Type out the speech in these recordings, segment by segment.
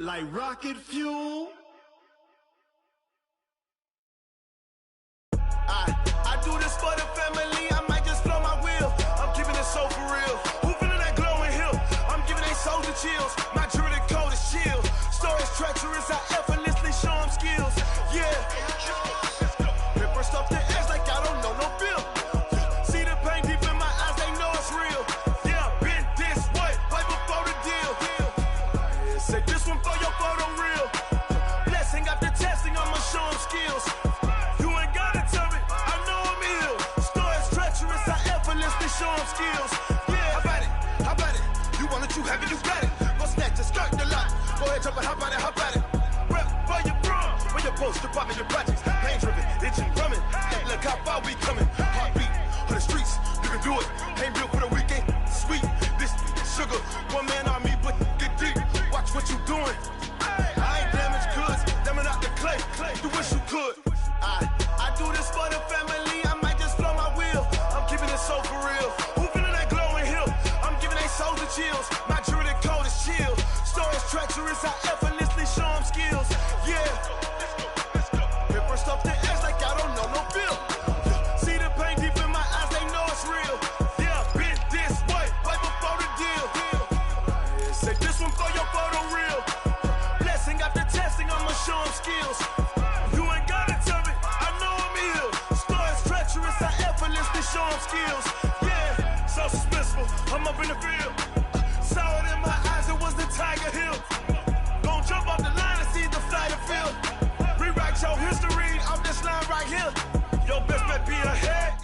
like rocket fuel. I do this for the family. I might just flow my wheel. I'm keeping it so for real. Who feeling that glowing hill? I'm giving they souls the chills. My jewelry code is chill. Stories treacherous. I effortlessly show them skills. Yeah. Paper stuff the edge like I don't know no feel. See the pain deep in my eyes. They know it's real. Yeah, been this way before the deal. Say this one for your photo real. Blessing after testing. I'ma show them skills. You ain't gotta tell me. I know I'm ill. Stories treacherous. I effortlessly show them skills. Yeah, how about it? You want it, you have it, you got it. Go snatch it, skirt the lot. Go ahead, jump it, how about it? Rep where you from? Where you post, department, your projects. Pain driven, itching, drumming. Hey, look how far we coming. Heartbeat on the streets, you can do it. Ain't built for the weekend. Sweet, this sugar. One man army, but get deep. Watch what you doing. I ain't damaged goods, damn out the clay. You wish you could. I do this for the family. I might just flow my wheel. I'm keeping it so for real. Who feeling that glowing hill? I'm giving they souls the chills. My jewelry code is chill. Stories treacherous. I effortlessly show them skills. Yeah. Paper stuff the edge like I don't know no feel. See the pain deep in my eyes. They know it's real. Yeah, been this way before the deal. Say this one for your photo real. Blessing after testing. I'ma show them skills. You ain't gotta tell me. I know I'm ill. Stories treacherous. I effortlessly show them skills. Yeah, so suspenseful. I'm up in the field. Saw it in my eyes. It was the Tiger Hill. Gon' jump off the line and see the flight of field. Rewrite your history off this line right here. Your best bet be ahead.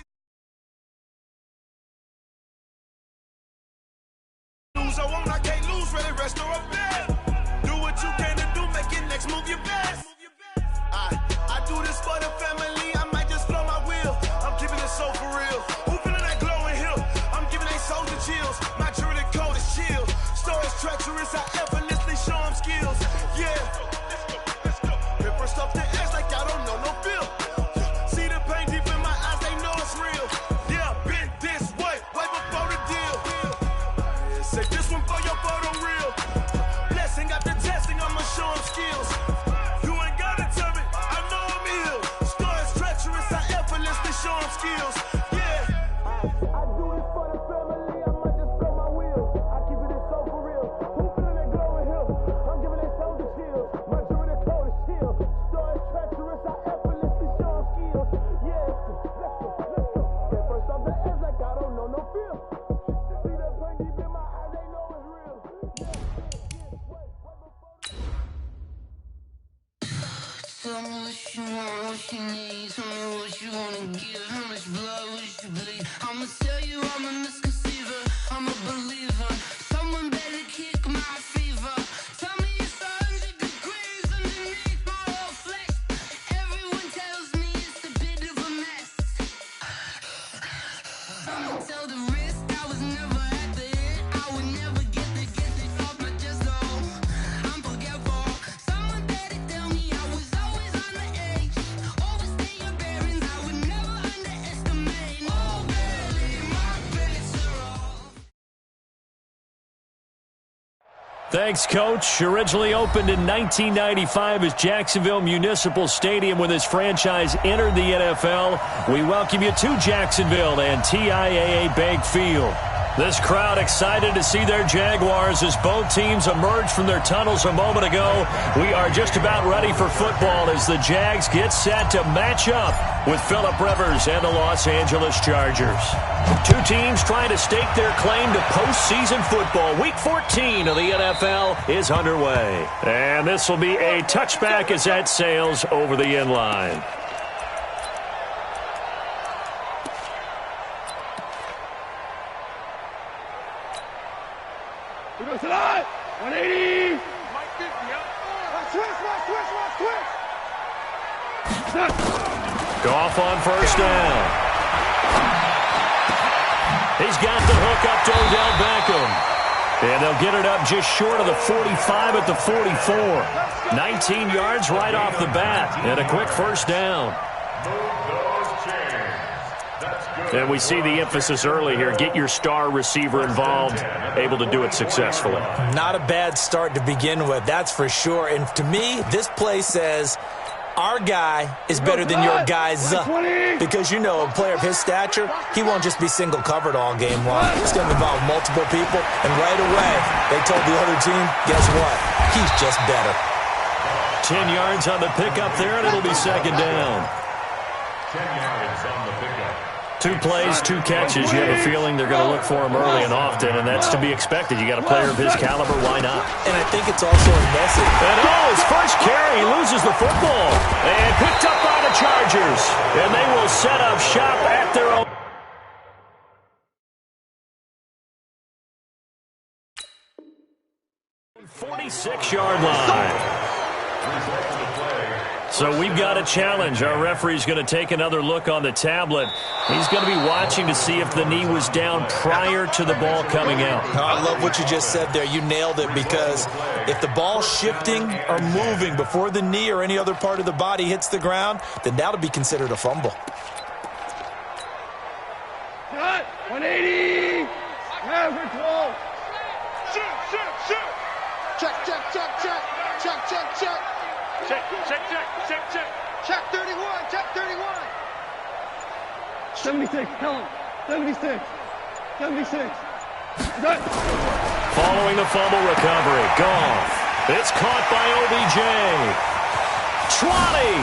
Lose or won't, I can't lose. Ready, rest or a bed. Do what you can to do. Make it next move your best. I do this for the family. I might just flow my wheel. I'm keeping it so for real. Who feeling that glowing hill? I'm giving they souls the chills. My jewelry code is chill. Stories treacherous. I effortlessly show them skills. Yeah. Paper stuff the edge like I don't know no feel. See the pain deep in my eyes. They know it's real. Yeah, been this way before the deal. Say this one for your photo real. Blessing after testing. I'ma show them skills. You ain't gotta tell me. I know I'm ill. Stories treacherous. I effortlessly show them skills. Yeah. I do this for the family. I might just blow my wheel. I keep it so for real. Who feeling that glowing hill? I'm giving they souls the chills. My jewelry code is chill. Stories treacherous. I effortlessly show them skills. Yeah. Let's go. Get first off the edge like I don't know no feel. See that pain deep in my eyes. They know it's real. Tell me what you want, what you need. Tell me what you wanna give. How much blood would you bleed? I'ma tell you I'm a misconceiver. I'm a believer. Someone better kick my fever. Tell me it's 100 degrees underneath my whole flesh. Everyone tells me it's a bit of a mess. I'ma tell the risk I was never at the end. I would never get it off my chest though. I'm forgetful. Someone better tell me I was always on the edge. Overstay your bearings. I would never underestimate. Oh, barely, my bets are off. Thanks, Coach. Originally opened in 1995 as Jacksonville Municipal Stadium when this franchise entered the NFL. We welcome you to Jacksonville and TIAA Bank Field. This crowd excited to see their Jaguars as both teams emerged from their tunnels a moment ago. We are just about ready for football as the Jags get set to match up with Phillip Rivers and the Los Angeles Chargers. Two teams trying to stake their claim to postseason football. Week 14 of the NFL is underway. And this will be a touchback as that sails over the end line. He goes to the line. 180. Goff on first down. He's got the hook up to Odell Beckham. And they'll get it up just short of the 45 at the 44. 19 yards right off the bat. And a quick first down. Move those chains. That's And we see the emphasis early here. Get your star receiver involved, able to do it successfully. Not a bad start to begin with, that's for sure. And to me, this play says our guy is better than your guy's. Because, you know, a player of his stature, he won't just be single covered all game long. It's going to involve multiple people. And right away, they told the other team, guess what? He's just better. 10 yards on the pickup there, and it'll be second down. 10 yards on the pickup. 2 plays, 2 catches. You have a feeling they're going to look for him early and often, and that's to be expected. You got a player of his caliber, why not? And I think it's also a message. And his first carry, he loses the football. And picked up by the Chargers. And they will set up shop at their own. .46-yard line. So we've got a challenge. Our referee's going to take another look on the tablet. He's going to be watching to see if the knee was down prior to the ball coming out. Oh, I love what you just said there. You nailed it, because if the ball's shifting or moving before the knee or any other part of the body hits the ground, then that'll be considered a fumble. Cut! 180! Never close! Shoot! Check. Check 31. 76, tell him. 76. Following the fumble recovery, Goff. It's caught by OBJ. 20.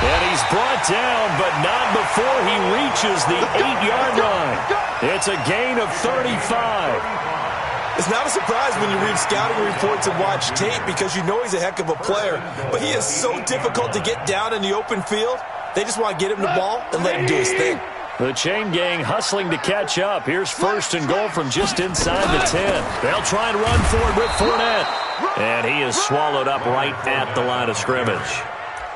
And he's brought down, but not before he reaches the 8-yard line. It's a gain of 35. It's not a surprise when you read scouting reports and watch tape, because you know he's a heck of a player. But he is so difficult to get down in the open field. They just want to get him the ball and let him do his thing. The chain gang hustling to catch up. Here's first and goal from just inside the 10. They'll try and run forward with Fournette. And he is swallowed up right at the line of scrimmage.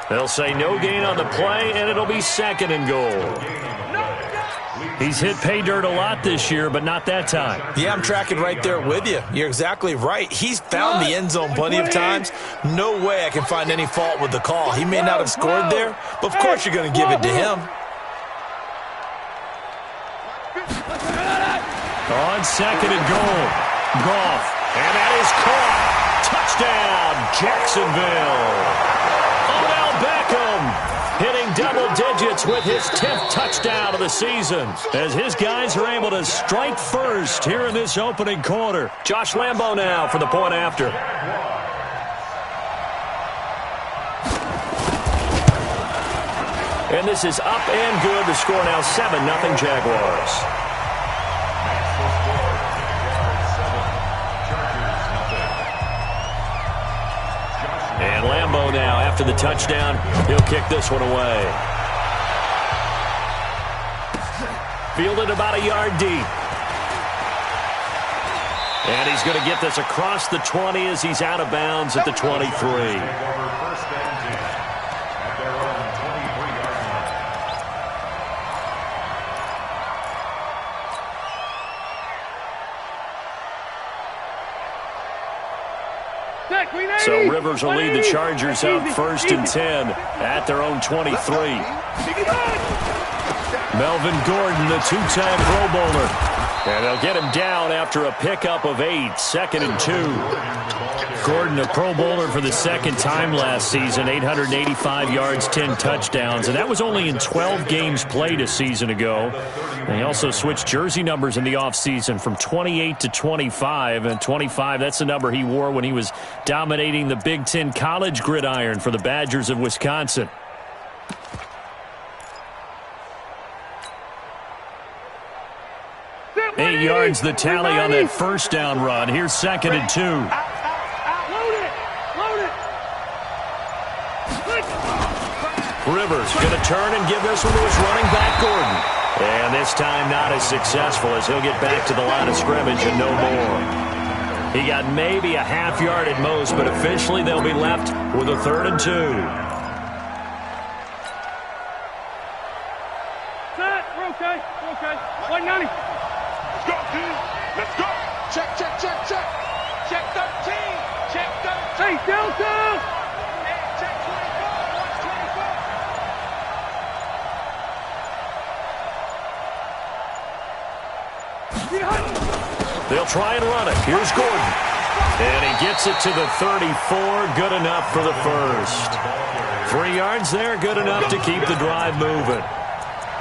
They'll say no gain on the play, and it'll be second and goal. He's hit pay dirt a lot this year, but not that time. Yeah, I'm tracking right there with you. You're exactly right. He's found the end zone plenty of times. No way I can find any fault with the call. He may not have scored there, but of course you're going to give it to him. On second and goal, Goff, and that is caught. Touchdown, Jacksonville. Odell Beckham hitting double digits with his 10th touchdown of the season, as his guys are able to strike first here in this opening quarter. Josh Lambo now for the point after. And this is up and good. The score now 7-0 Jaguars. And Lambo now, after the touchdown, he'll kick this one away. Fielded about a yard deep. And he's going to get this across the 20 as he's out of bounds at the 23. So Rivers will lead the Chargers out first and 10 at their own 23. Melvin Gordon, the 2-time Pro Bowler. And they'll get him down after a pickup of 8, second and 2. Gordon, a Pro Bowler for the second time last season, 885 yards, 10 touchdowns. And that was only in 12 games played a season ago. And he also switched jersey numbers in the offseason from 28 to 25. And 25, that's the number he wore when he was dominating the Big Ten college gridiron for the Badgers of Wisconsin. Eight yards the tally on that first down run. Here's second and 2. Rivers going to turn and give this one to his running back, Gordon. And this time not as successful, as he'll get back to the line of scrimmage and no more. He got maybe a half yard at most, but officially they'll be left with a 3rd and 2. We're okay. 190. Let's go, team. Let's go. Check. Check 13. Check 13. Hey, Delta! Check 24. 124. They'll try and run it. Here's Gordon. And he gets it to the 34. Good enough for the first. 3 yards there. Good enough to keep the drive moving.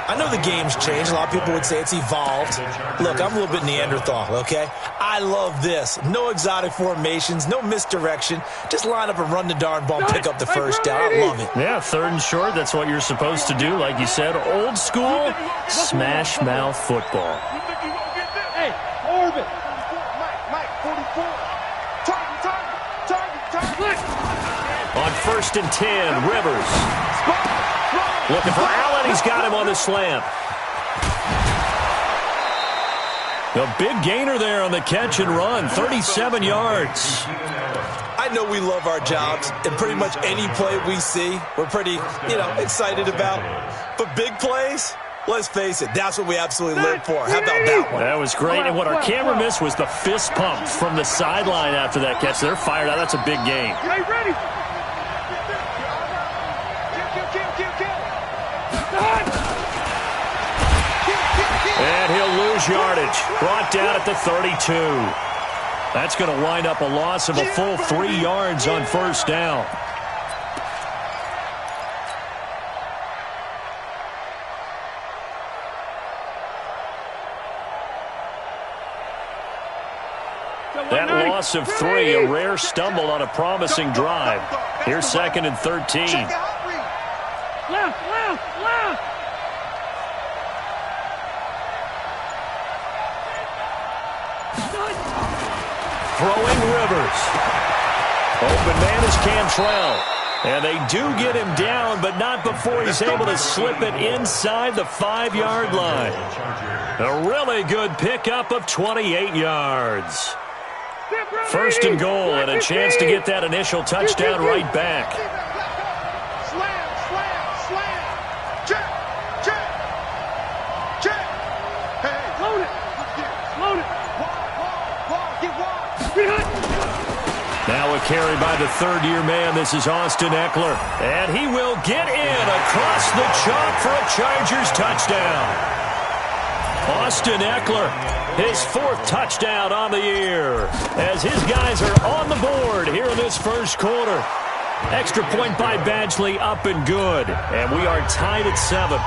I know the game's changed. A lot of people would say it's evolved. Look, I'm a little bit Neanderthal, okay? I love this. No exotic formations, no misdirection. Just line up and run the darn ball and pick up the first down. I love it. Yeah, 3rd and short. That's what you're supposed to do. Like you said, old school smash mouth football. Hey, orbit. Mike, 44. Target. On 1st and 10, Rivers. Looking for Allen. He's got him on the slant. A big gainer there on the catch and run. 37 yards. I know we love our jobs, and pretty much any play we see, we're pretty, excited about. But big plays, let's face it, that's what we absolutely live for. How about that one? That was great. And what our camera missed was the fist pump from the sideline after that catch. They're fired out. That's a big game. Hey, ready. And he'll lose yardage. Brought down at the 32. That's going to wind up a loss of a full 3 yards on 1st down. That loss of 3, a rare stumble on a promising drive. Here's 2nd and 13. Left. Throwing Rivers. Open man is Cantrell. And they do get him down, but not before he's able to slip it inside the 5-yard line. A really good pickup of 28 yards. 1st and goal, and a chance to get that initial touchdown right back. Slam. Check. Hey. Load it. Now a carry by the 3rd-year man. This is Austin Eckler. And he will get in across the chalk for a Chargers touchdown. Austin Eckler, his 4th touchdown on the year, as his guys are on the board here in this 1st quarter. Extra point by Badgley, up and good. And we are tied at 7.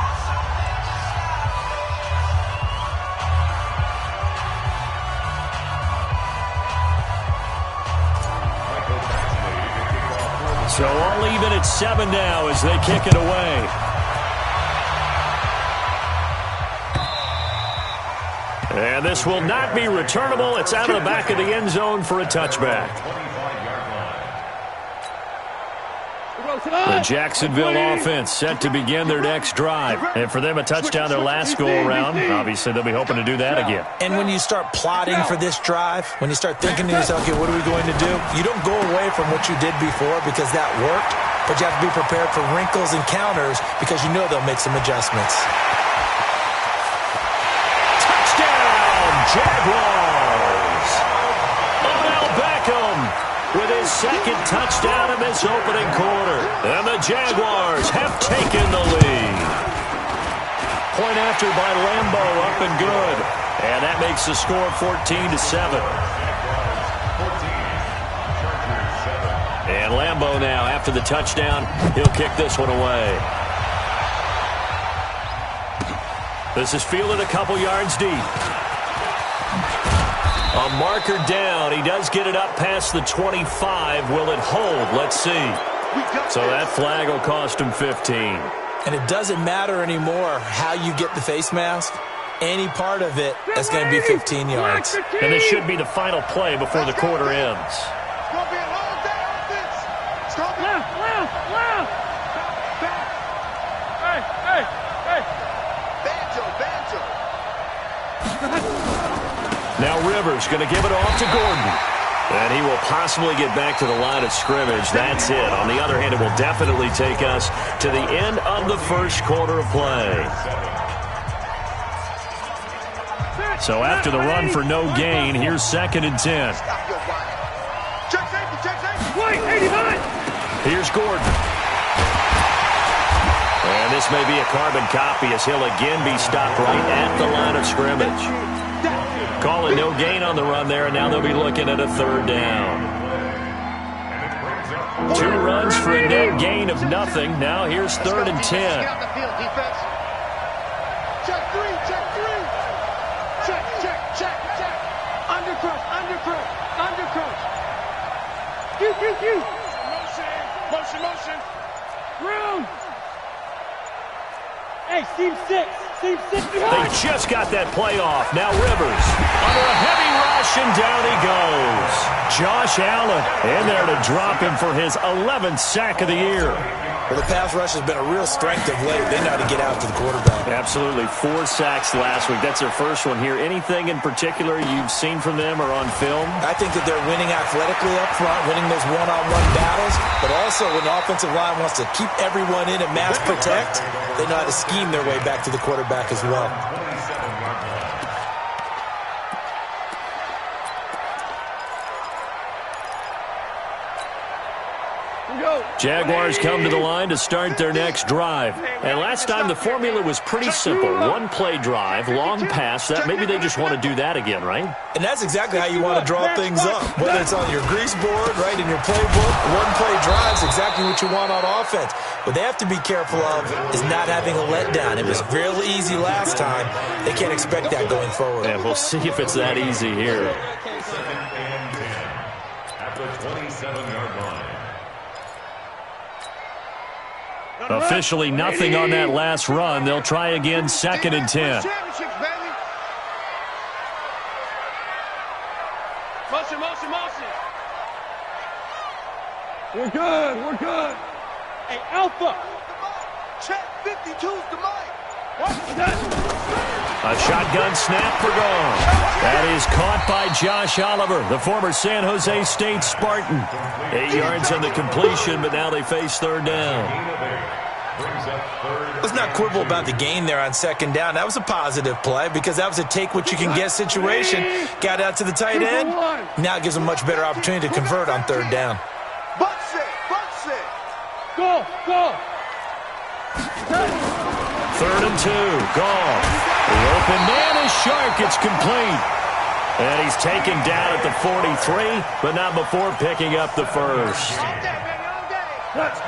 So all even at 7 now as they kick it away. And this will not be returnable. It's out of the back of the end zone for a touchback. The Jacksonville offense set to begin their next drive. And for them, a touchdown their last go-around. Obviously, they'll be hoping to do that again. And when you start plotting for this drive, when you start thinking to yourself, okay, what are we going to do? You don't go away from what you did before because that worked, but you have to be prepared for wrinkles and counters because you know they'll make some adjustments. Touchdown, Jaguars! Odell Beckham with his 2nd touchdown in this opening quarter. And the Jaguars have taken the lead. Point after by Lambo, up and good. And that makes the score 14-7. And Lambo now, after the touchdown, he'll kick this one away. This is fielded a couple yards deep. A marker down. He does get it up past the 25. Will it hold? Let's see. So that flag will cost him 15. And it doesn't matter anymore how you get the face mask. Any part of it, that's going to be 15 yards. And this should be the final play before the quarter ends. It's going to be a long day on this. It's going to be Left. Hey. Banjo. Now Rivers going to give it off to Gordon. And he will possibly get back to the line of scrimmage. That's it. On the other hand, it will definitely take us to the end of the 1st quarter of play. So after the run for no gain, here's 2nd and 10. Check safety. Wait, 89. Here's Gordon. And this may be a carbon copy as he'll again be stopped right at the line of scrimmage. Call it no gain on the run there, and now they'll be looking at a third down. 2 runs for a net gain of nothing. Now here's 3rd and 10. Check 3, check 3. Check. Undercrunch. Q. Motion. Room. Hey, seam 6. They just got that play off. Now Rivers under a heavy rush, and down he goes. Josh Allen in there to drop him for his 11th sack of the year. Well, the pass rush has been a real strength of late. They know how to get out to the quarterback. Absolutely. 4 sacks last week. That's their first one here. Anything in particular you've seen from them or on film? I think that they're winning athletically up front, winning those one-on-one battles, but also when the offensive line wants to keep everyone in and mass protect, they know how to scheme their way back to the quarterback as well. Jaguars come to the line to start their next drive. And last time the formula was pretty simple. 1-play drive, long pass. That maybe they just want to do that again, right? And that's exactly how you want to draw things up. Whether it's on your grease board, right, in your playbook, 1-play drive is exactly what you want on offense. What they have to be careful of is not having a letdown. It was real easy last time. They can't expect that going forward. And we'll see if it's that easy here. At the 27-yard line. Officially nothing on that last run. They'll try again, 2nd and 10. Motion. We're good. Hey, Alpha. Check 52's the mic. A shotgun snap for gone. That is caught by Josh Oliver, the former San Jose State Spartan. 8 yards on the completion, but now they face 3rd down. Let's not quibble about the gain there on 2nd down. That was a positive play because that was a take-what-you-can-get situation. Got out to the tight end. Now it gives them a much better opportunity to convert on 3rd down. Box it. Go. 3rd and 2. Gone. The open man is Shark. It's complete. And he's taken down at the 43, but not before picking up the first. Let's go.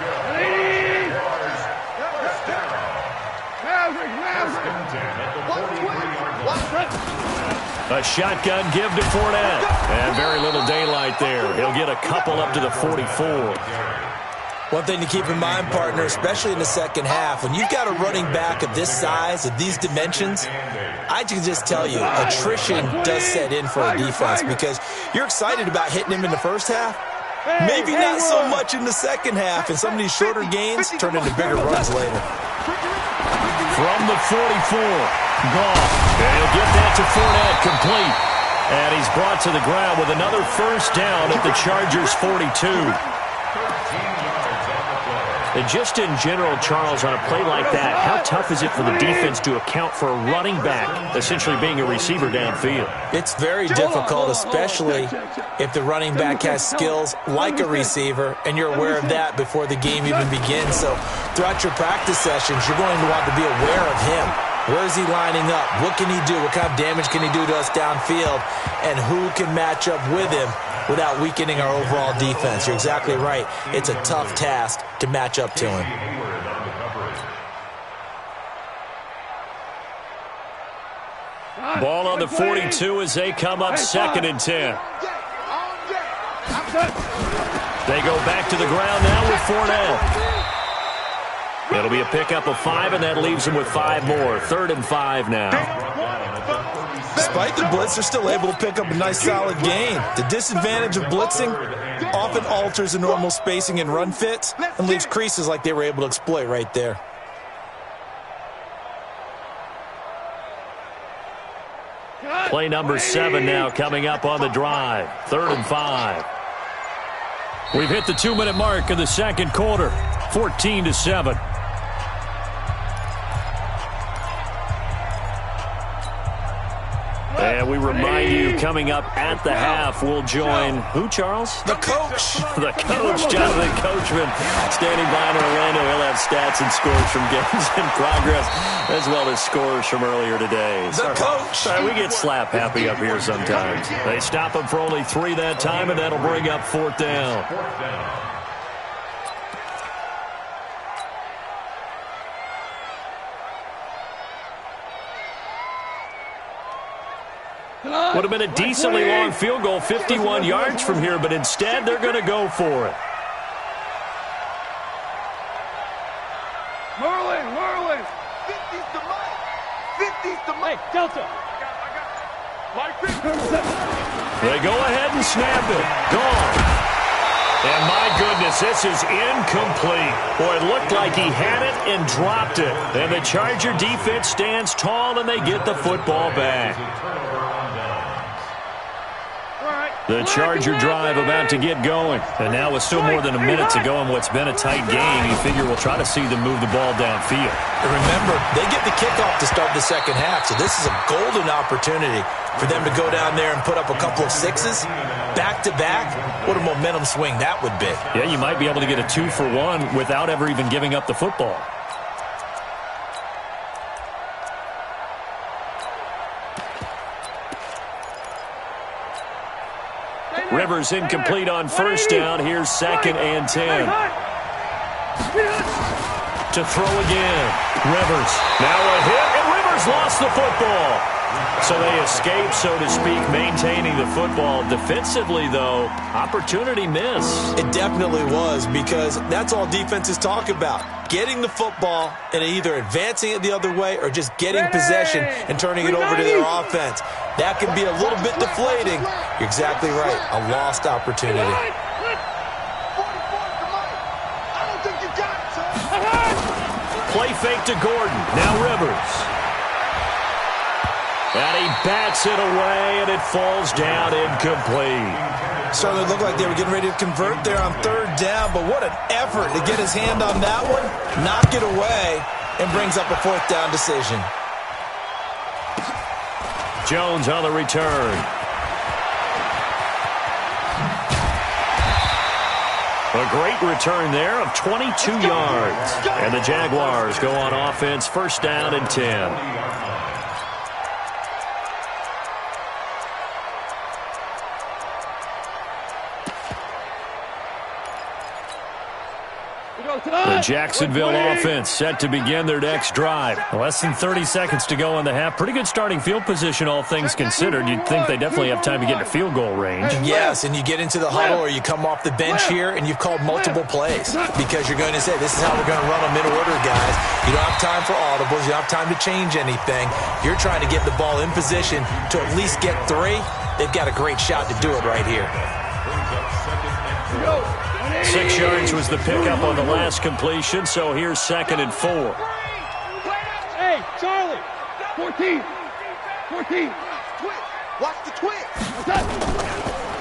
A shotgun give to Fournette. And very little daylight there. He'll get a couple up to the 44. One thing to keep in mind, partner, especially in the second half, when you've got a running back of this size, of these dimensions, I can just tell you, attrition does set in for a defense because you're excited about hitting him in the first half. Maybe not so much in the second half, and some of these shorter gains turn into bigger runs later. From the 44, Goff. And he'll get that to Fournette, complete. And he's brought to the ground with another first down at the Chargers' 42. And just in general, Charles, on a play like that, how tough is it for the defense to account for a running back essentially being a receiver downfield? It's very difficult, especially if the running back has skills like a receiver, and you're aware of that before the game even begins. So throughout your practice sessions, you're going to want to be aware of him. Where is he lining up? What can he do? What kind of damage can he do to us downfield? And who can match up with him without weakening our overall defense? You're exactly right. It's a tough task to match up to him. Ball on the 42 as they come up 2nd and 10. They go back to the ground now with Fournette. It'll be a pickup of 5, and that leaves them with 5 more. 3rd and 5 now. Despite the blitz, they're still able to pick up a nice solid gain. The disadvantage of blitzing often alters the normal spacing and run fits and leaves creases like they were able to exploit right there. Play number 7 now coming up on the drive. 3rd and 5. We've hit the 2-minute mark of the second quarter. 14-7. And We remind you, coming up at the half, we'll join who, Charles? The coach. The coach, Jonathan Coachman, standing by in Orlando. He'll have stats and scores from games in progress, as well as scores from earlier today. The coach. Sorry, we get slap happy up here sometimes. They stop him for only 3 that time, and that'll bring up 4th down. Would have been a decently long field goal, 51 yards from here, but instead they're going to go for it. Merlin. 50's the mic. 50's the mic. Hey, Delta. They go ahead and snap it. Gone. And my goodness, this is incomplete. Boy, it looked like he had it and dropped it. And the Charger defense stands tall, and they get the football back. The Charger drive about to get going. And now with still more than a minute to go in what's been a tight game, you figure we'll try to see them move the ball downfield. And remember, they get the kickoff to start the second half, so this is a golden opportunity for them to go down there and put up a couple of sixes back-to-back. What a momentum swing that would be. Yeah, you might be able to get a 2-for-1 without ever even giving up the football. Rivers incomplete on first down. Here's 2nd and 10. To throw again. Rivers. Now a hit, and Rivers lost the football. So they escape, so to speak, maintaining the football. Defensively, though, opportunity miss. It definitely was, because that's all defenses talk about. Getting the football and either advancing it the other way or just getting possession and turning it over to their offense. That can be a little bit deflating. You're exactly right. A lost opportunity. 44's the mic. I don't think you got it, son. Play fake to Gordon. Now Rivers. And he bats it away, and it falls down incomplete. Certainly looked like they were getting ready to convert there on 3rd down, but what an effort to get his hand on that one, knock it away, and brings up a 4th down decision. Jones on the return. A great return there of 22 yards. And the Jaguars go on offense, 1st down and 10. The Jacksonville offense set to begin their next drive. Less than 30 seconds to go in the half. Pretty good starting field position, all things considered. You'd think they definitely have time to get to field goal range. Yes, and you get into the huddle or you come off the bench here and you've called multiple plays because you're going to say, this is how we're going to run them in order, guys. You don't have time for audibles. You don't have time to change anything. You're trying to get the ball in position to at least get 3. They've got a great shot to do it right here. 6 yards was the pickup on the last completion, so here's 2nd and 4. Hey, Charlie. 14. Watch the twist.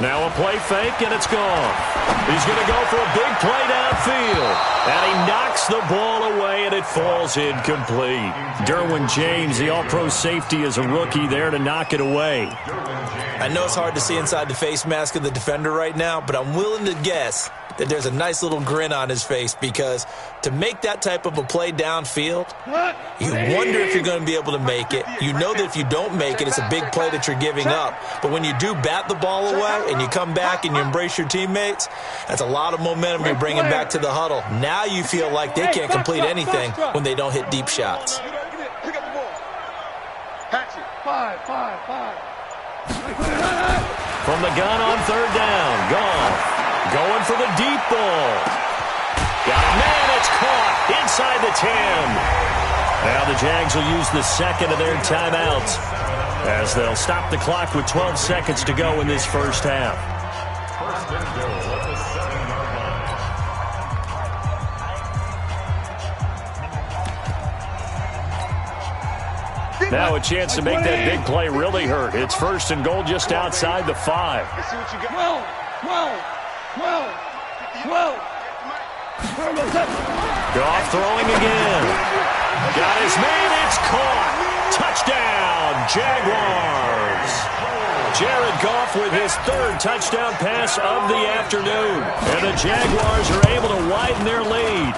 Now a play fake, and it's gone. He's going to go for a big play downfield. And he knocks the ball away, and it falls incomplete. Derwin James, the all-pro safety, is a rookie there to knock it away. I know it's hard to see inside the face mask of the defender right now, but I'm willing to guess that there's a nice little grin on his face, because to make that type of a play downfield, you wonder if you're going to be able to make it. You know that if you don't make it, it's a big play that you're giving up. But when you do bat the ball away and you come back and you embrace your teammates, that's a lot of momentum you're bringing back to the huddle. Now you feel like they can't complete anything when they don't hit deep shots. Pick up the ball. Patch it. 5. From the gun on 3rd down. Gone. Going for the deep ball. Got a man. It's caught inside the 10. Now the Jags will use the 2nd of their timeouts as they'll stop the clock with 12 seconds to go in this first half. First and goal at the 7-yard line. Now a chance to make that big play really hurt. It's 1st and goal just outside the 5. Let's see what you got. 12. Goff throwing again. Got his man. It's caught. Touchdown, Jaguars. Jared Goff with his third touchdown pass of the afternoon. And the Jaguars are able to widen their lead.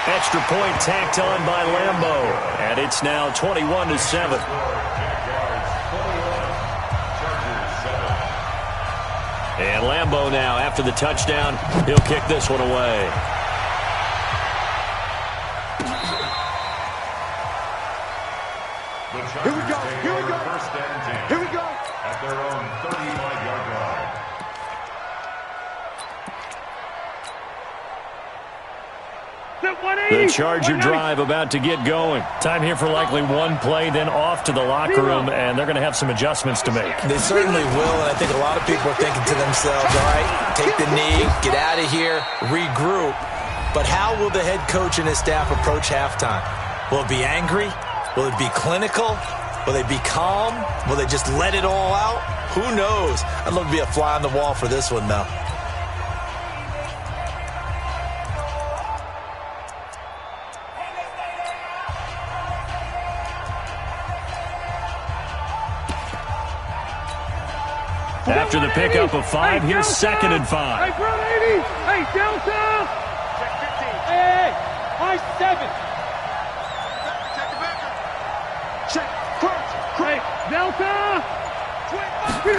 Extra point tacked on by Lambeau. And it's now 21-7. And Lambeau now, after the touchdown, he'll kick this one away. Here we go. Here we go. First and 10. Here we go. At their own 35-yard line. The Charger drive about to get going. Time here for likely one play, then off to the locker room, and they're going to have some adjustments to make. They certainly will, and I think a lot of people are thinking to themselves, all right, take the knee, get out of here, regroup. But how will the head coach and his staff approach halftime? Will it be angry? Will it be clinical? Will they be calm? Will they just let it all out? Who knows? I'd love to be a fly on the wall for this one, though. After the pickup of 5, here's 2nd and 5. Hey, front 80. Hey, Delta. Check 15. Hey, high 7. Check the backer. Check. Crunch. Hey, Delta. 25.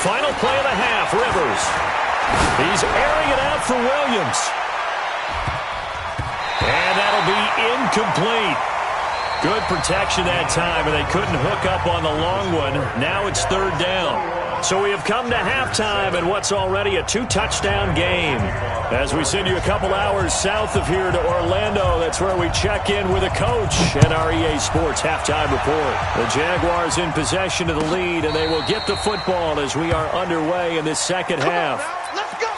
Final play of the half, Rivers. He's airing it out for Williams. And that'll be incomplete. Good protection that time, and they couldn't hook up on the long one. Now it's 3rd down. So we have come to halftime in what's already a 2-touchdown game. As we send you a couple hours south of here to Orlando, that's where we check in with a coach and our EA Sports halftime report. The Jaguars in possession of the lead, and they will get the football as we are underway in this second half. Let's go.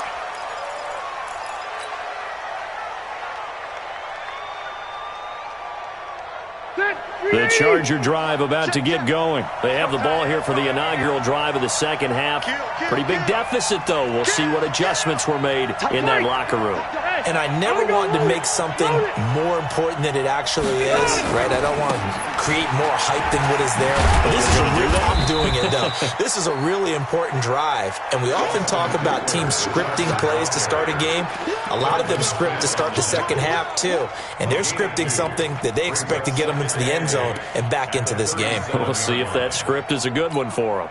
The Charger drive about to get going. They have the ball here for the inaugural drive of the second half. Pretty big deficit, though. We'll see what adjustments were made in that locker room. And I never wanted to make something more important than it actually is, right? I don't want to create more hype than what is there. But this is I'm doing it, though. This is a really important drive. And we often talk about teams scripting plays to start a game. A lot of them script to start the second half, too. And they're scripting something that they expect to get them into the end zone and back into this game. We'll see if that script is a good one for them.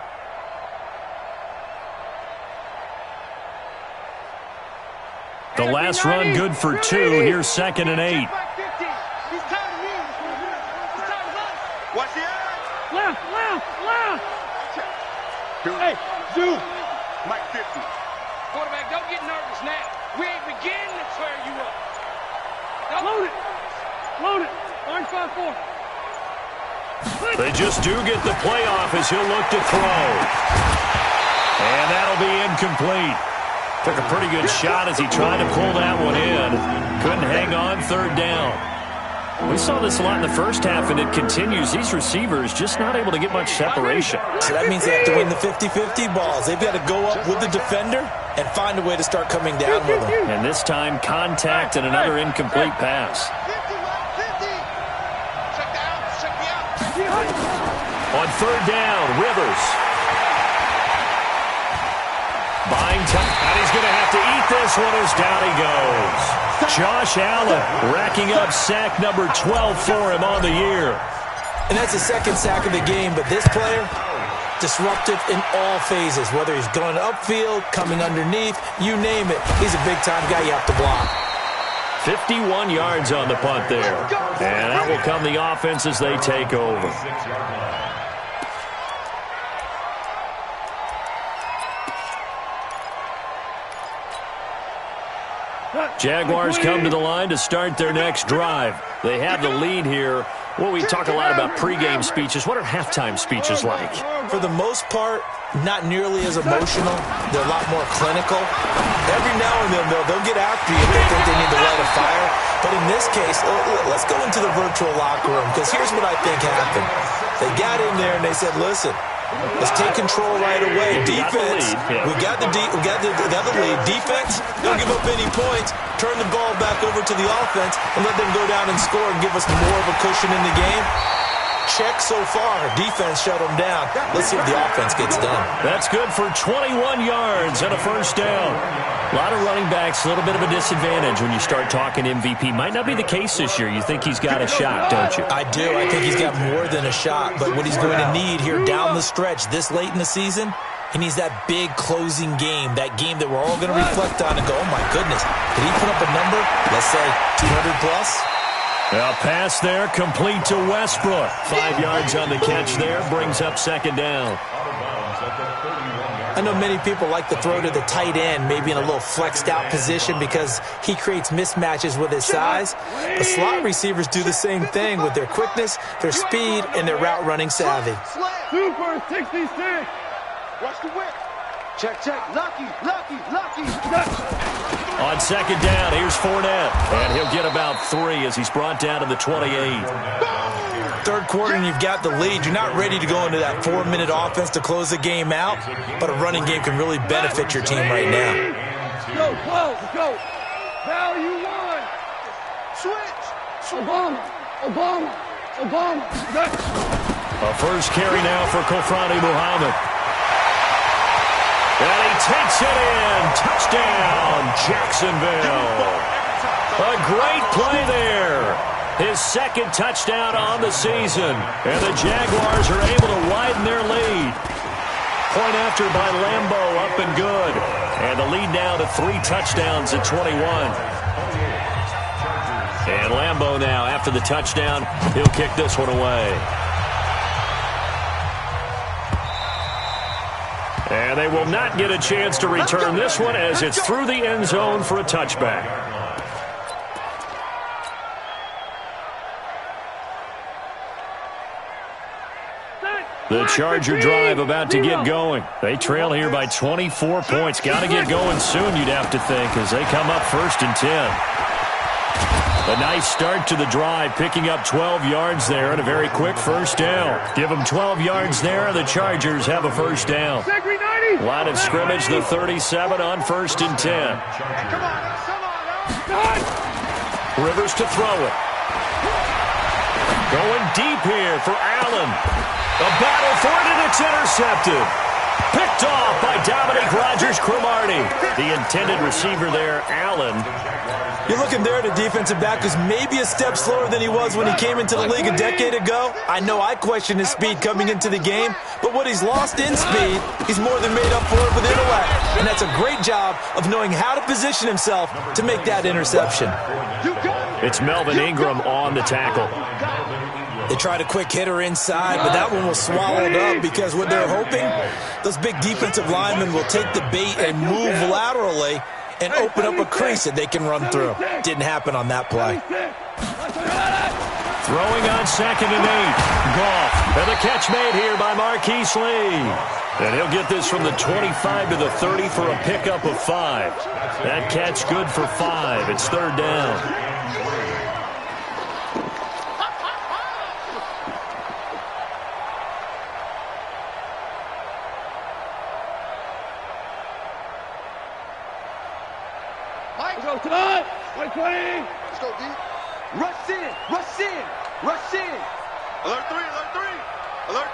The last run good for 2. Here's 2nd and 8. Watch the eye. Left. Hey, zoom. Mike 50. Quarterback, don't get nervous now. We ain't beginning to tear you up. Load it. Orange 5-4. They just do get the playoff as he'll look to throw. And that'll be incomplete. Took a pretty good shot as he tried to pull that one in. Couldn't hang on 3rd down. We saw this a lot in the first half, and it continues. These receivers just not able to get much separation. So that means they have to win the 50-50 balls. They've got to go up with the defender and find a way to start coming down with them. And this time, contact and another incomplete pass. 50. Check the out. Check the out. On 3rd down, Rivers. Buying time, and he's going to have to eat this one as down he goes. Josh Allen racking up sack number 12 for him on the year. And that's the 2nd sack of the game, but this player, disruptive in all phases, whether he's going upfield, coming underneath, you name it. He's a big-time guy you have to block. 51 yards on the punt there. And that will come the offense as they take over. Jaguars come to the line to start their next drive. They have the lead here. Well, we talk a lot about pregame speeches. What are halftime speeches like? For the most part, not nearly as emotional. They're a lot more clinical. Every now and then, they'll get after you if they think they need to light a fire. But in this case, let's go into the virtual locker room, because here's what I think happened. They got in there and they said, listen, let's take control right away. Defense, we got the lead. Defense, don't give up any points. Turn the ball back over to the offense and let them go down and score and give us more of a cushion in the game. check so far. Defense shut them down. Let's see if the offense gets done. That's good for 21 yards and a first down. A lot of running backs, a little bit of a disadvantage when you start talking MVP. Might not be the case this year. You think he's got a shot, don't you? I do. I think he's got more than a shot. But what he's going to need here down the stretch this late in the season, he needs that big closing game, that game that we're all going to reflect on and go, oh, my goodness, did he put up a number, let's say 200-plus? A pass there, complete to Westbrook. 5 yards on the catch there, brings up second down. I know many people like to throw to the tight end, maybe in a little flexed out position because he creates mismatches with his size. The slot receivers do the same thing with their quickness, their speed, and their route running savvy. Super 66. Watch the whip. Check, check. Lucky, lucky, lucky. On second down, here's Fournette. And he'll get about 3 as he's brought down to the 28. Third quarter and you've got the lead. You're not ready to go into that 4-minute offense to close the game out, but a running game can really benefit your team right now. Go, close, go. Value 1. Switch. Obama. A first carry now for Kofrani Muhammad. And he takes it in. Touchdown, Jacksonville. A great play there. His second touchdown on the season. And the Jaguars are able to widen their lead. Point after by Lambeau, up and good. And the lead now to 3 touchdowns at 21. And Lambeau now, after the touchdown, he'll kick this one away. And they will not get a chance to return this one as it's through the end zone for a touchback. The Charger drive about to get going. They trail here by 24 points. Got to get going soon, you'd have to think, as they come up 1st and 10. A nice start to the drive, picking up 12 yards there and a very quick first down. Give them 12 yards there, and the Chargers have a first down. Line of scrimmage, the 37 on 1st and 10. Rivers to throw it. Going deep here for Allen. A battle for it, and it's intercepted. Picked off by Dominique Rodgers-Cromartie. The intended receiver there, Allen. You're looking there at a defensive back who's maybe a step slower than he was when he came into the league a decade ago. I know I questioned his speed coming into the game, but what he's lost in speed, he's more than made up for it with intellect. And that's a great job of knowing how to position himself to make that interception. It's Melvin Ingram on the tackle. They tried a quick hitter inside, but that one was swallowed up because what they're hoping, those big defensive linemen will take the bait and move laterally and open up a crease that they can run through. Didn't happen on that play. Throwing on 2nd and 8. Goff. And the catch made here by Marquise Lee. And he'll get this from the 25 to the 30 for a pickup of 5. That catch good for 5. It's 3rd down. Go tonight. 20. Let's go, D. Rush in. Rush in. Rush in. Alert 3. Alert 3. Alert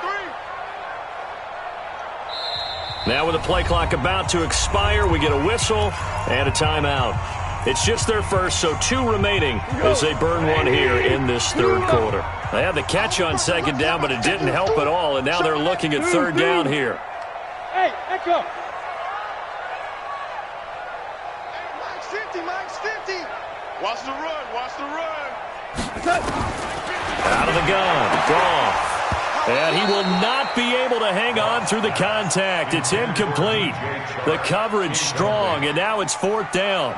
3. Now with the play clock about to expire, we get a whistle and a timeout. It's just their first, so 2 remaining as they burn one here in this 3rd quarter. They had the catch on 2nd down, but it didn't help at all, and now they're looking at 3rd down here. Hey, Echo. Watch the run. Watch the run. Out of the gun. Goff. And he will not be able to hang on through the contact. It's incomplete. The coverage strong, and now it's 4th down.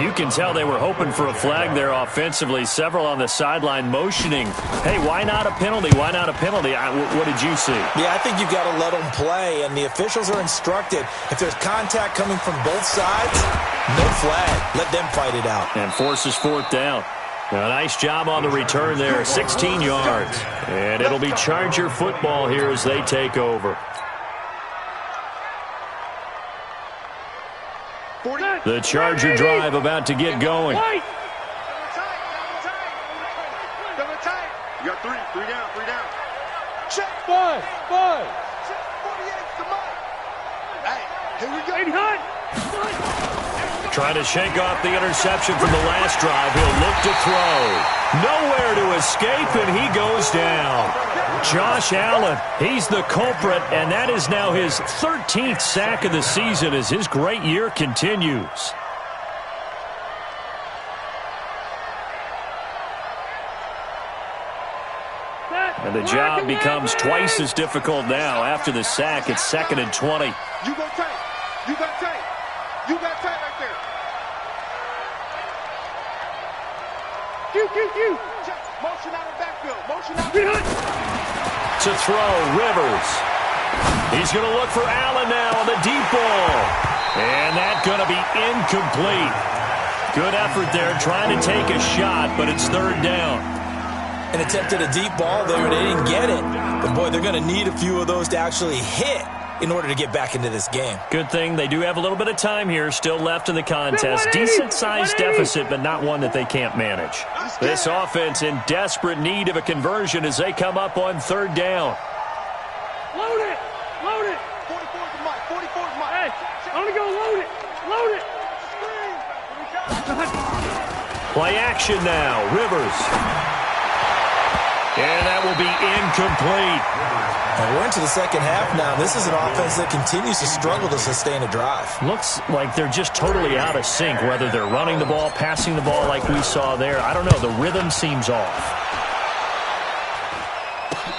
You can tell they were hoping for a flag there offensively. Several on the sideline motioning. Hey, why not a penalty? Why not a penalty? What did you see? Yeah, I think you've got to let them play, and the officials are instructed. If there's contact coming from both sides, no flag. Let them fight it out. And forces 4th down. A nice job on the return there, 16 yards. And it'll be Charger football here as they take over. The Charger drive about to get going. You got 3. 3 down. 3 down. Check. Five. Check. 48, come on. Hey, here we go. 89. Trying to shake off the interception from the last drive. He'll look to throw. Nowhere to escape, and he goes down. Josh Allen, he's the culprit, and that is now his 13th sack of the season as his great year continues. And the job becomes twice as difficult now. After the sack, it's 2nd and 20. You got tape. You got tape. You got tape right there. Q. Check. Motion out of backfield. Motion out. To throw, Rivers. He's going to look for Allen now on the deep ball. And that's going to be incomplete. Good effort there trying to take a shot, but it's 3rd down. And attempted a deep ball there. They didn't get it. But, boy, they're going to need a few of those to actually hit in order to get back into this game. Good thing they do have a little bit of time here still left in the contest. Decent-sized deficit, but not one that they can't manage. This offense in desperate need of a conversion as they come up on 3rd down. Load it. 44's the mic. 44's the mic. Hey, I'm going to go load it. Play action now. Rivers. And that will be incomplete. And we're into the second half now. This is an offense that continues to struggle to sustain a drive. Looks like they're just totally out of sync, whether they're running the ball, passing the ball like we saw there. I don't know. The rhythm seems off.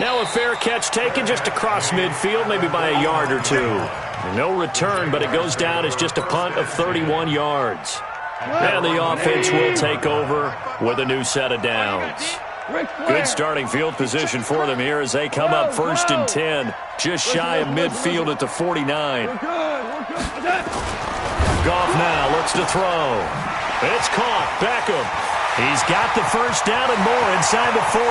Now a fair catch taken just across midfield, maybe by a yard or two. No return, but it goes down as just a punt of 31 yards. And the offense will take over with a new set of downs. Good starting field position for them here as they come up 1st and 10, just shy of midfield at the 49. Goff now looks to throw. It's caught. Beckham. He's got the 1st down and more inside the 40.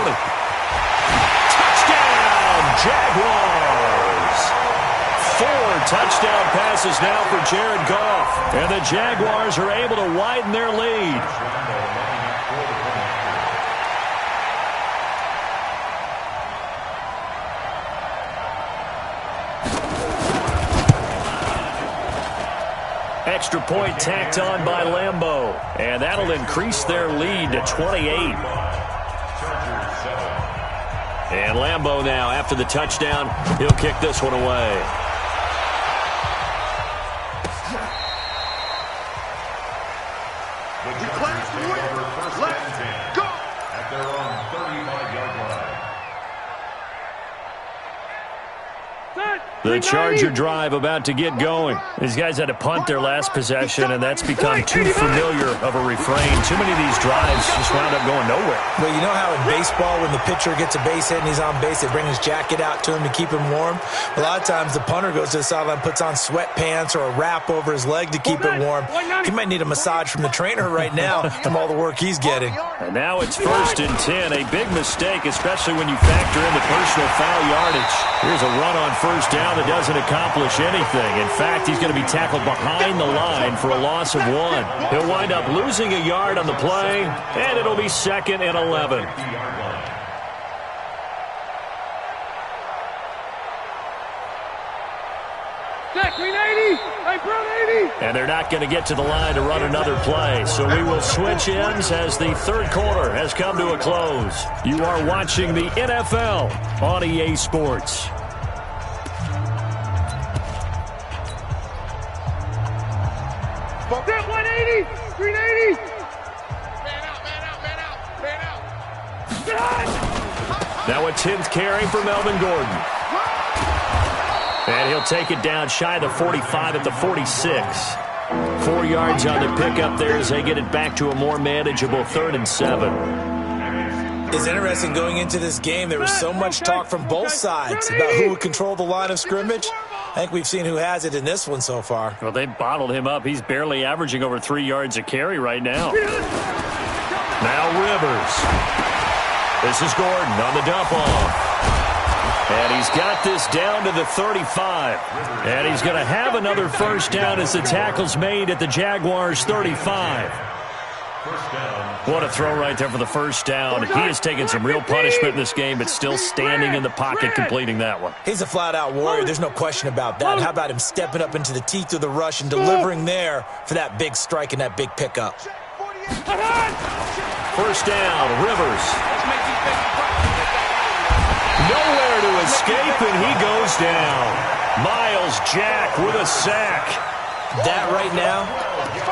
Touchdown, Jaguars. 4 touchdown passes now for Jared Goff. And the Jaguars are able to widen their lead. Extra point tacked on by Lambeau. And that'll increase their lead to 28. And Lambeau now, after the touchdown, he'll kick this one away. Let's go. At their own 35-yard line. The Charger drive about to get going. These guys had to punt their last possession, and that's become too familiar of a refrain. Too many of these drives just wound up going nowhere. But you know how in baseball, when the pitcher gets a base hit and he's on base, they bring his jacket out to him to keep him warm? A lot of times the punter goes to the sideline, puts on sweatpants or a wrap over his leg to keep it warm. He might need a massage from the trainer right now from all the work he's getting. And now it's 1st and 10. A big mistake, especially when you factor in the personal foul yardage. Here's a run on 1st down that doesn't accomplish anything. In fact, he's going to be tackled behind the line for a loss of 1. He'll wind up losing a yard on the play, and it'll be 2nd and 11. Green 80. Hey, Brown 80. And they're not going to get to the line to run another play, so we will switch ends as the 3rd quarter has come to a close. You are watching the NFL on EA Sports. Get 180. Green 80. Man out. Now a 10th carry for Melvin Gordon. And he'll take it down shy of the 45 at the 46. 4 yards on the pickup there as they get it back to a more manageable 3rd and 7. It's interesting going into this game. There was so much talk from both sides about who would control the line of scrimmage. I think we've seen who has it in this one so far. Well, they bottled him up. He's barely averaging over 3 yards a carry right now. Now Rivers. This is Gordon on the dump off. And he's got this down to the 35. And he's going to have another 1st down as the tackle's made at the Jaguars' 35. First down. What a throw right there for the first down. He has taken some real punishment in this game, but still standing in the pocket completing that one. He's a flat-out warrior. There's no question about that. How about him stepping up into the teeth of the rush and delivering there for that big strike and that big pickup? First down, Rivers. Nowhere to escape, and he goes down. Miles Jack with a sack. That right now,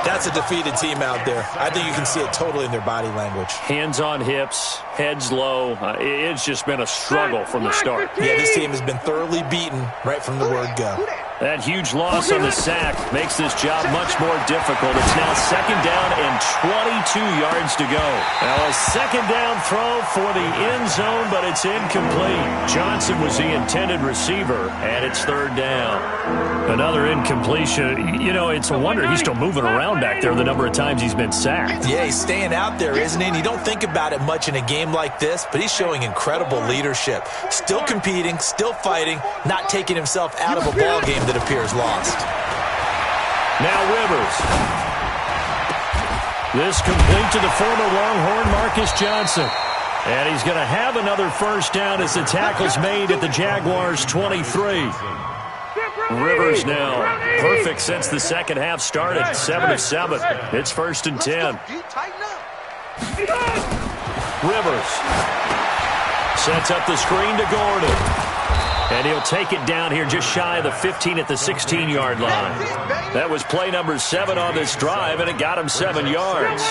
that's a defeated team out there. I think you can see it totally in their body language. Hands on hips, heads low. It's just been a struggle from the start. Yeah, this team has been thoroughly beaten right from the word go. That huge loss on the sack makes this job much more difficult. It's now second down and 22 yards to go. Now a second down throw for the end zone, but it's incomplete. Johnson was the intended receiver, and it's third down. Another incompletion. You know, it's a wonder he's still moving around back there the number of times he's been sacked. Yeah, he's staying out there, isn't he? And you don't think about it much in a game like this, but he's showing incredible leadership. Still competing, still fighting, not taking himself out of a ball game that appears lost. Now Rivers. This complete to the former Longhorn Marcus Johnson. And he's going to have another first down as the tackle's made at the Jaguars' 23. Rivers now perfect since the second half started. 7 of 7. It's first and 10. Rivers sets up the screen to Gordon. And he'll take it down here just shy of the 15 at the 16-yard line. That was play number 7 on this drive, and it got him 7 yards.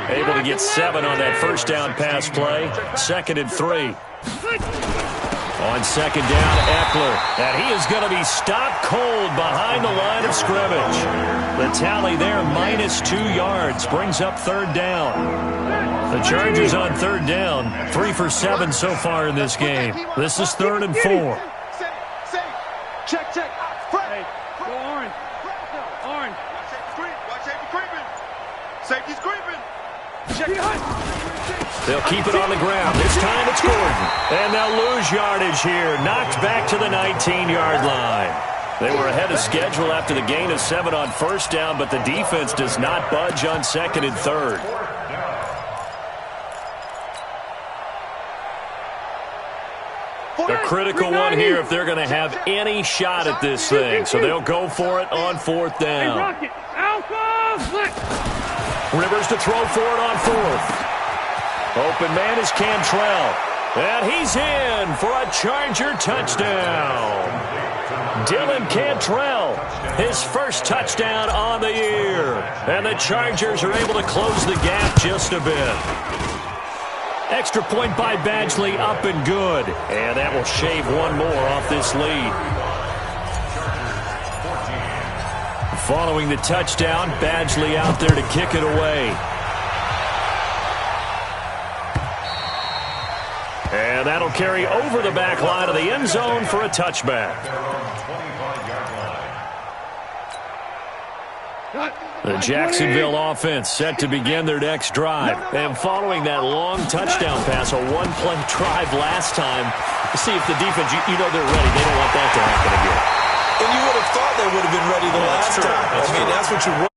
Able to get 7 on that first down pass play. Second and 3. On second down, Eckler. And he is going to be stopped cold behind the line of scrimmage. The tally there, -2 yards, brings up third down. The Chargers on third down, 3 for 7 so far in this game. This is third and 4. Check. Hey, go orange. Orange. Watch safety creeping. Safety's creeping. They'll keep it on the ground. This time it's Gordon. And they'll lose yardage here. Knocked back to the 19-yard line. They were ahead of schedule after the gain of 7 on first down, but the defense does not budge on second and third. A critical one here if they're going to have any shot at this thing. So they'll go for it on fourth down. Rivers to throw for it on fourth. Open man is Cantrell. And he's in for a Charger touchdown. Dylan Cantrell, his first touchdown on the year. And the Chargers are able to close the gap just a bit. Extra point by Badgley, up and good. And that will shave one more off this lead. Following the touchdown, Badgley out there to kick it away. And that'll carry over the back line of the end zone for a touchback. The Jacksonville offense set to begin their next drive. And following that long touchdown pass, a one-play drive last time, see if the defense, you know they're ready. They don't want that to happen again. And you would have thought they would have been ready the last time. I mean, that's what you